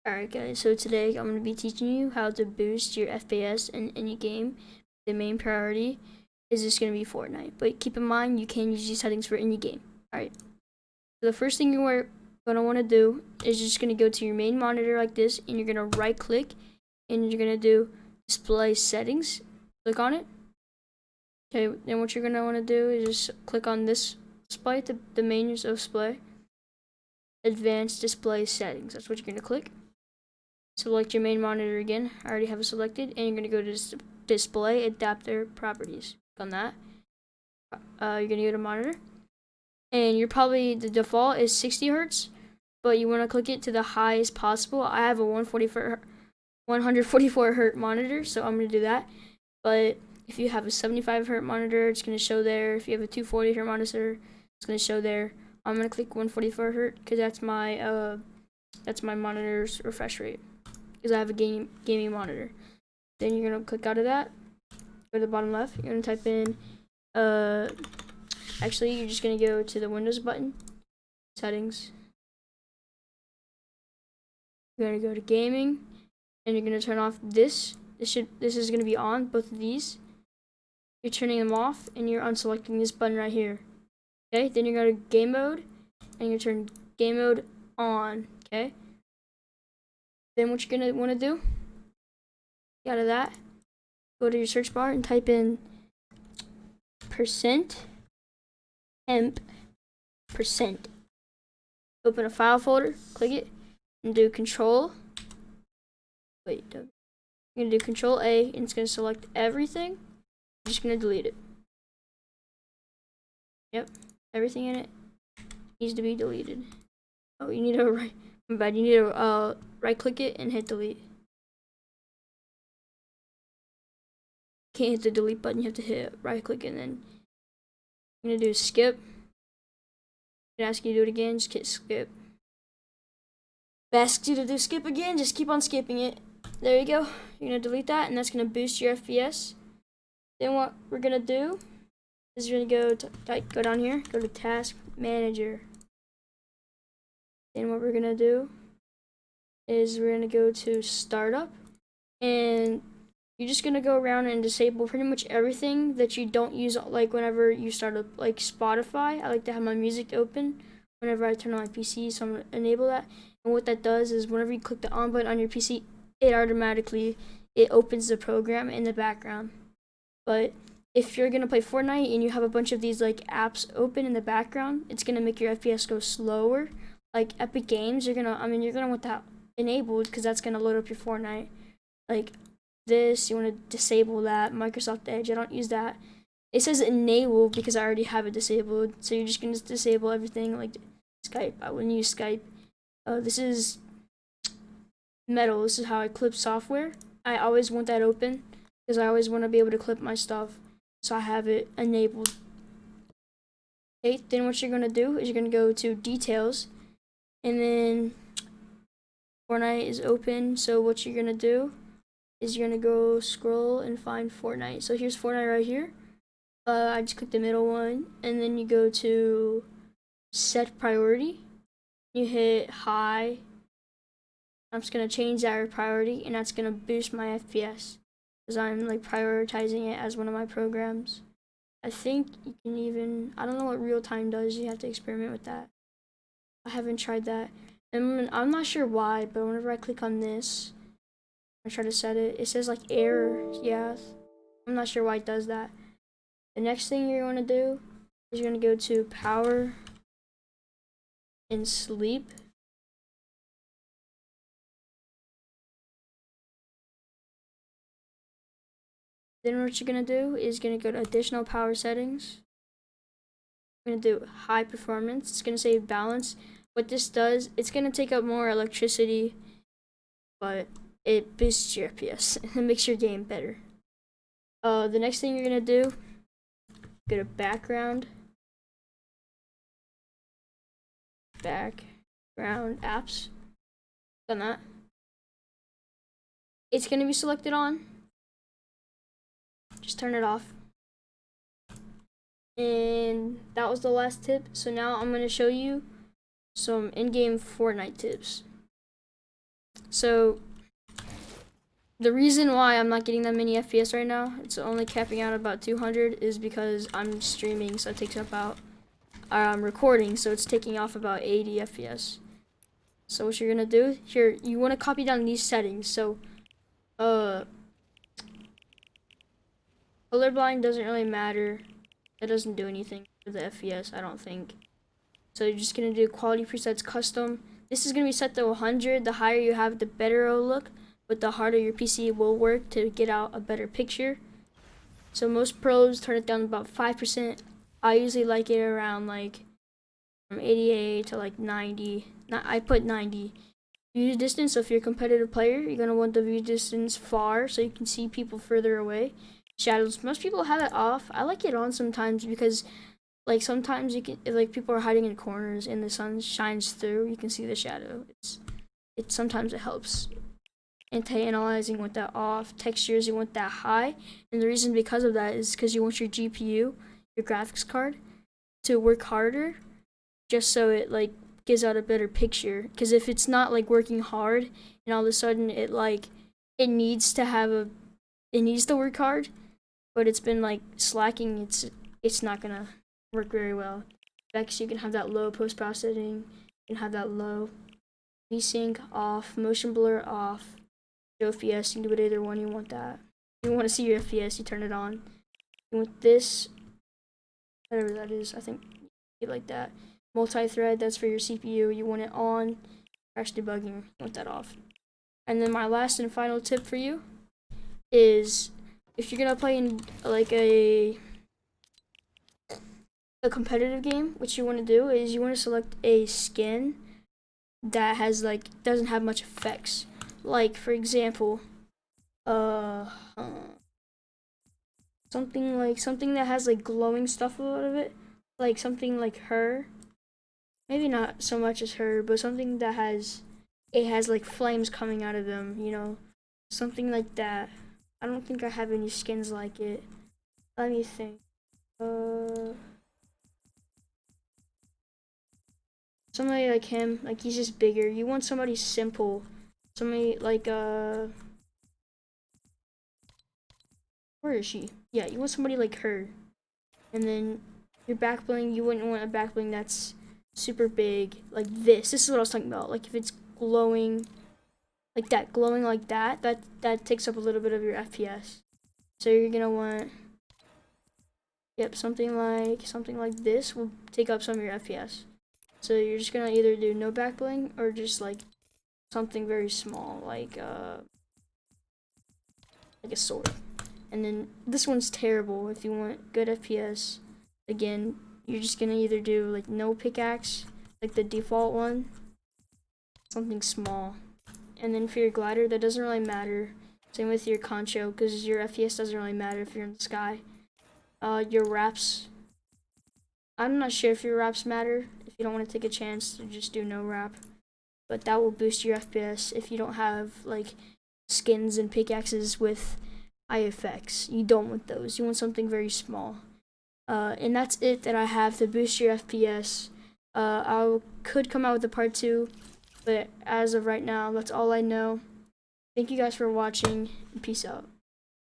Alright guys, so today I'm going to be teaching you how to boost your FPS in any game. The main priority is just going to be Fortnite, but keep in mind you can use these settings for any game. Alright, so the first thing you're going to want to do is just going to go to your main monitor like this, and you're going to right click and you're going to do display settings. Click on it. Okay, then what you're going to want to do is just click on this display, the main display, advanced display settings. That's what you're going to click. Select your main monitor again. I already have it selected, and you're going to go to display adapter properties. Click on that. You're going to go to monitor, and the default is 60 hertz, but you want to click it to the highest possible. I have a 144 hertz monitor, so I'm going to do that. But if you have a 75 hertz monitor, it's going to show there. If you have a 240 hertz monitor, it's going to show there. I'm going to click 144 hertz because that's my monitor's refresh rate, because I have a gaming monitor. Then you're gonna click out of that, go to the bottom left. You're gonna type in actually you're just gonna go to the Windows button, settings. You're gonna go to gaming, and you're gonna turn off this. This is gonna be on, both of these. You're turning them off, and you're unselecting this button right here. Okay, then you're gonna go to game mode, and you turn game mode on. Okay. Then what you're gonna want to do, get out of that, go to your search bar and type in %temp%. Open a file folder, click it, and do Control. You're gonna do Control A, and it's gonna select everything. You're just gonna delete it. Yep, everything in it needs to be deleted. Oh, you need to right click it and hit delete. Can't hit the delete button, you have to hit right click, and then you're gonna do skip. It asks you to do it again, just hit skip. If it asks you to do skip again, just keep on skipping it. There you go. You're gonna delete that, and that's gonna boost your FPS. Then what we're gonna do is you're gonna go down here, go to Task Manager. Then what we're gonna do is we're gonna go to Startup, and you're just gonna go around and disable pretty much everything that you don't use. Like whenever you start up, like Spotify, I like to have my music open whenever I turn on my PC, so I'm gonna enable that. And what that does is whenever you click the on button on your PC, it opens the program in the background. But if you're gonna play Fortnite and you have a bunch of these like apps open in the background, it's gonna make your FPS go slower. Like Epic Games, you're gonna want that enabled, because that's gonna load up your Fortnite. Like this, you want to disable that. Microsoft Edge, I don't use that. It says enable because I already have it disabled, so you're just gonna disable everything. Like Skype, I wouldn't use Skype. This is Metal. This is how I clip software. I always want that open because I always want to be able to clip my stuff, so I have it enabled. Okay, then what you're gonna do is you're gonna go to details, and then Fortnite is open. So what you're gonna do is you're gonna go scroll and find Fortnite. So here's Fortnite right here. I just click the middle one, and then you go to set priority. You hit high. I'm just gonna change that priority, and that's gonna boost my FPS because I'm like prioritizing it as one of my programs. I think you can even, I don't know what real time does. You have to experiment with that. I haven't tried that. And I'm not sure why, but whenever I click on this, I try to set it, it says like error. Yeah, I'm not sure why it does that. The next thing you're going to do is you're going to go to power and sleep. Then what you're going to do is going to go to additional power settings. We're going to do high performance. It's going to say balance. What this does, it's going to take up more electricity, but it boosts your FPS and makes your game better. The next thing you're going to do, go to background apps. Done that. It's going to be selected on. Just turn it off. And that was the last tip. So now I'm going to show you some in-game Fortnite tips. So the reason why I'm not getting that many FPS right now, it's only capping out about 200, is because I'm streaming, so it takes about, I'm recording, so it's taking off about 80 FPS. So what you're gonna do, here, you wanna copy down these settings. So, colorblind doesn't really matter. It doesn't do anything for the FPS, I don't think. So you're just gonna do quality presets custom. This is gonna be set to 100. The higher you have, the better it'll look, but the harder your PC will work to get out a better picture. So most pros turn it down about 5%. I usually like it around like from 88 to like 90. I put 90. View distance, so if you're a competitive player, you're gonna want the view distance far so you can see people further away. Shadows, most people have it off. I like it on sometimes because like sometimes you can, like people are hiding in corners and the sun shines through, you can see the shadow. It's sometimes it helps. Anti-analyzing, you want that off. Textures, you want that high, and the reason because of that is because you want your GPU, your graphics card, to work harder, just so it like gives out a better picture. Because if it's not like working hard and all of a sudden it needs to work hard, but it's been like slacking, it's not gonna work very well. Next, you can have that low post processing, you can have that low VSync off, motion blur off, show FPS. You can do it either one. You want that. If you want to see your FPS, you turn it on. You want this, whatever that is. I think you like that. Multi-thread, that's for your CPU. You want it on. Crash debugging, you want that off. And then my last and final tip for you is if you're gonna play in like a competitive game, what you want to do is you want to select a skin that has like doesn't have much effects. Like for example, something that has like glowing stuff out of it, like something like her. Maybe not so much as her, but something that has like flames coming out of them, you know, something like that. I don't think I have any skins like it. Let me think. Somebody like him, like he's just bigger. You want somebody simple. Somebody like where is she? Yeah, you want somebody like her. And then your back bling, you wouldn't want a back bling that's super big like this. This is what I was talking about. Like if it's glowing like that, that takes up a little bit of your FPS. So you're gonna want, yep, something like this will take up some of your FPS. So you're just gonna either do no back bling or just like something very small, like a sword. And then this one's terrible if you want good FPS. Again, you're just gonna either do like no pickaxe, like the default one, something small. And then for your glider, that doesn't really matter. Same with your concho, because your FPS doesn't really matter if you're in the sky. Your wraps, I'm not sure if your wraps matter. If you don't want to take a chance to just do no wrap, but that will boost your FPS if you don't have like skins and pickaxes with high effects. You don't want those. You want something very small. And that's it that I have to boost your FPS. I could come out with a part 2, but as of right now, that's all I know. Thank you guys for watching, and peace out.